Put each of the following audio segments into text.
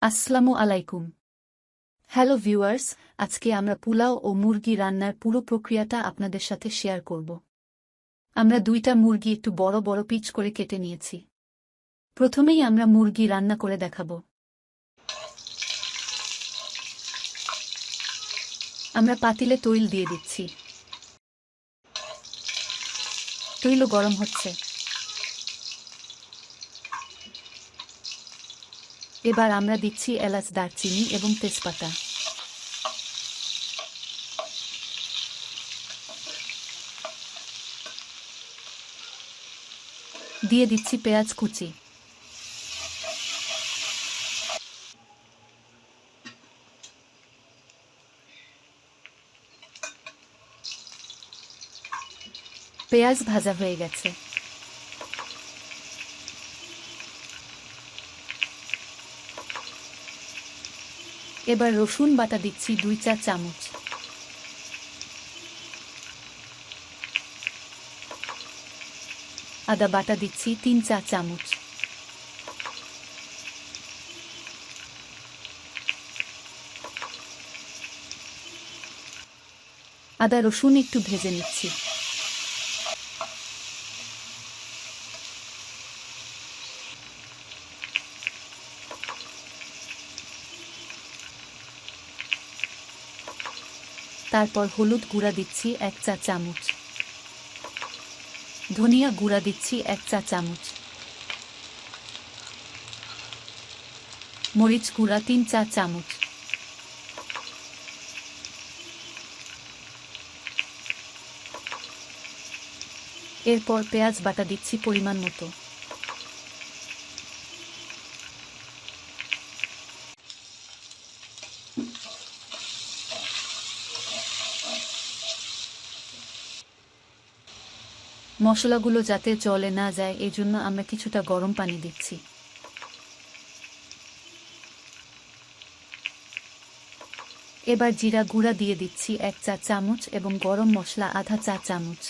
আসসালামু আলাইকুম। Hello viewers, আজকে আমরা পোলাও ও মুরগি রান্নার পুরো প্রক্রিয়াটা আপনাদের সাথে শেয়ার করব। আমরা দুইটা মুরগি একটু বড় বড় পিচ করে কেটে নিয়েছি। প্রথমেই আমরা মুরগি রান্না করে দেখাব। আমরা পাতিলে তৈল দিয়ে দিচ্ছি। তৈল গরম হচ্ছে। এবার আমরা দিচ্ছি এলাচ, দারচিনি এবং তেজপাতা। দিয়ে দিচ্ছি পেঁয়াজ কুচি। পেঁয়াজ ভাজা হয়ে গেছে। এবার রসুন বাটা দিচ্ছি 2 চা চামচ। আদা বাটা দিচ্ছি 3 চা চামচ। আদা রসুন একটু ভেজে নিচ্ছি। তারপর হলুদ গুঁড়া দিচ্ছি 1 চা চামচ। ধনিয়া গুঁড়া দিচ্ছি 1 চা চামচ। মরিচ গুঁড়া 3 চা চামচ। এরপর পেঁয়াজ বাটা দিচ্ছি পরিমাণ মতো। মশলাগুলো যাতে জলে না যায় এজন্য আমরা কিছুটা গরম পানি দিচ্ছি। এবার জিরা গুঁড়া দিয়ে দিচ্ছি 1 চা চামচ এবং গরম মশলা আধা চা চামচ।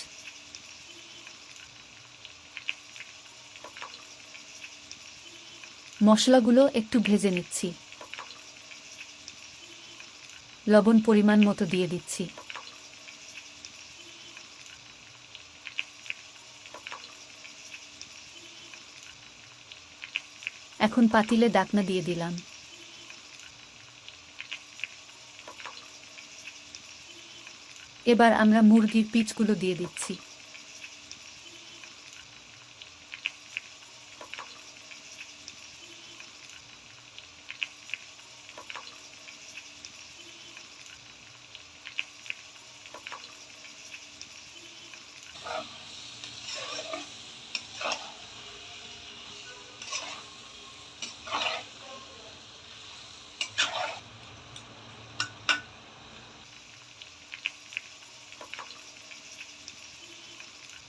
মশলাগুলো একটু ভেজে নিচ্ছি। লবণ পরিমাণ মতো দিয়ে দিচ্ছি। এখন পাতিলে ঢাকনা দিয়ে দিলাম। এবার আমরা মুরগির পিচগুলো দিয়ে দিচ্ছি।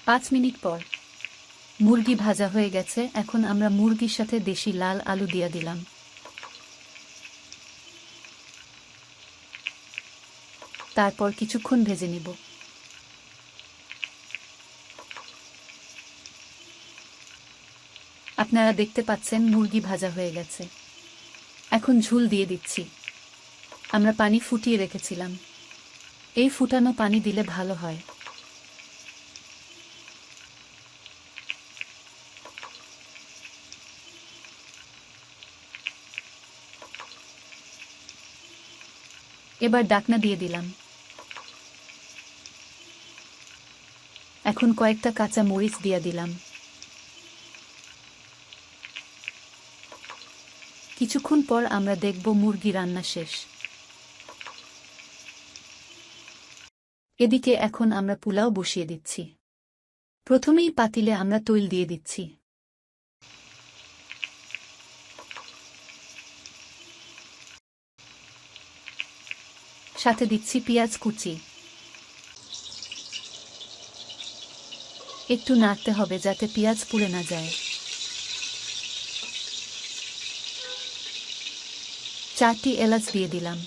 পাঁচ মিনিট পর মুরগি ভাজা হয়ে গেছে। এখন আমরা মুরগির সাথে দেশি লাল আলু দিয়ে দিলাম। তারপর কিছুক্ষণ ভেজে নিব। আপনারা দেখতে পাচ্ছেন মুরগি ভাজা হয়ে গেছে। এখন ঝোল দিয়ে দিচ্ছি। আমরা পানি ফুটিয়ে রেখেছিলাম। এই ফুটানো পানি দিলে ভালো হয়। এবার ঢাকনা দিয়ে দিলাম। এখন কয়েকটা কাঁচা মরিচ দিয়ে দিলাম। কিছুক্ষণ পর আমরা দেখব মুরগি রান্না শেষ। এদিকে এখন আমরা পোলাও বসিয়ে দিচ্ছি। প্রথমেই পাতিলে আমরা তৈল দিয়ে দিচ্ছি। সাথে দিচ্ছি পেঁয়াজ কুচি। একটু নাড়তে হবে যাতে পেঁয়াজ পুড়ে না যায়। 4টি এলাচ দিয়ে দিলাম।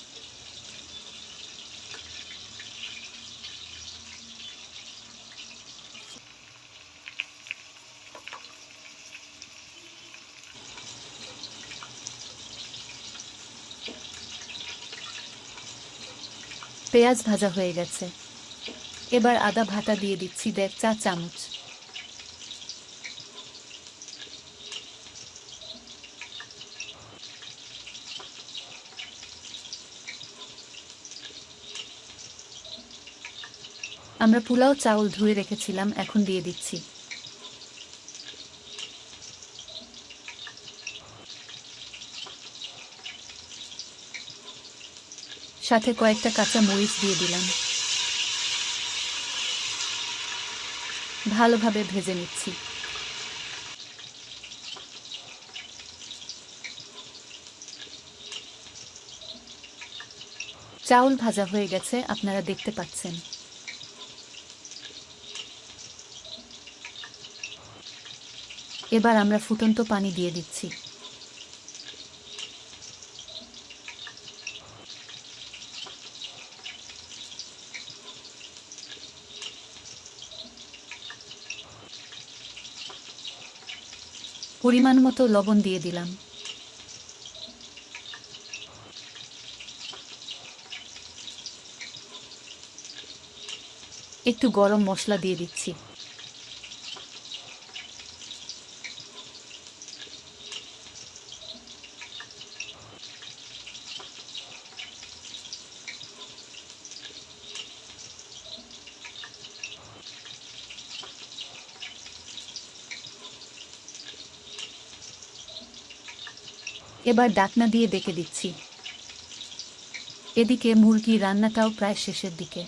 পেঁয়াজ ভাজা হয়ে গেছে। এবার আদা বাটা দিয়ে দিচ্ছি 1.5 চা চামচ। আমরা পোলাও চাউল ধুয়ে রেখেছিলাম, এখন দিয়ে দিচ্ছি। সাথে কয়েকটা কাঁচা মরিচ দিয়ে দিলাম। ভালোভাবে ভেজে নিচ্ছি। চাউল ভাজা হয়ে গেছে, আপনারা দেখতে পাচ্ছেন। এবার আমরা ফুটন্ত পানি দিয়ে দিচ্ছি। পরিমাণ মতো লবণ দিয়ে দিলাম। একটু গরম মশলা দিয়ে দিচ্ছি। এবার ঢাকনা দিয়ে ডেকে দিচ্ছি। এদিকে মুরগি রান্নাটাও প্রায় শেষের দিকে।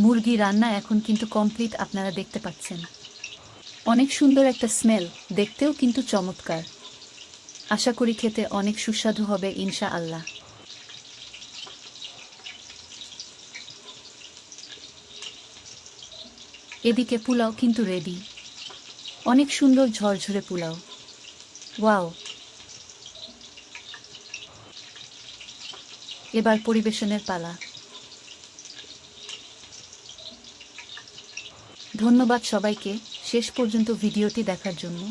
মুরগি রান্না এখন কিন্তু কমপ্লিট, আপনারা দেখতে পাচ্ছেন। অনেক সুন্দর একটা স্মেল, দেখতেও কিন্তু চমৎকার। আশা করি খেতে অনেক সুস্বাদু হবে ইনশাআল্লাহ। এদিকে পোলাও কিন্তু রেডি। অনেক সুন্দর ঝরঝরে পোলাও। ওয়াও! এবার পরিবেশনের পালা। ধন্যবাদ সবাইকে শেষ পর্যন্ত ভিডিওটি দেখার জন্য।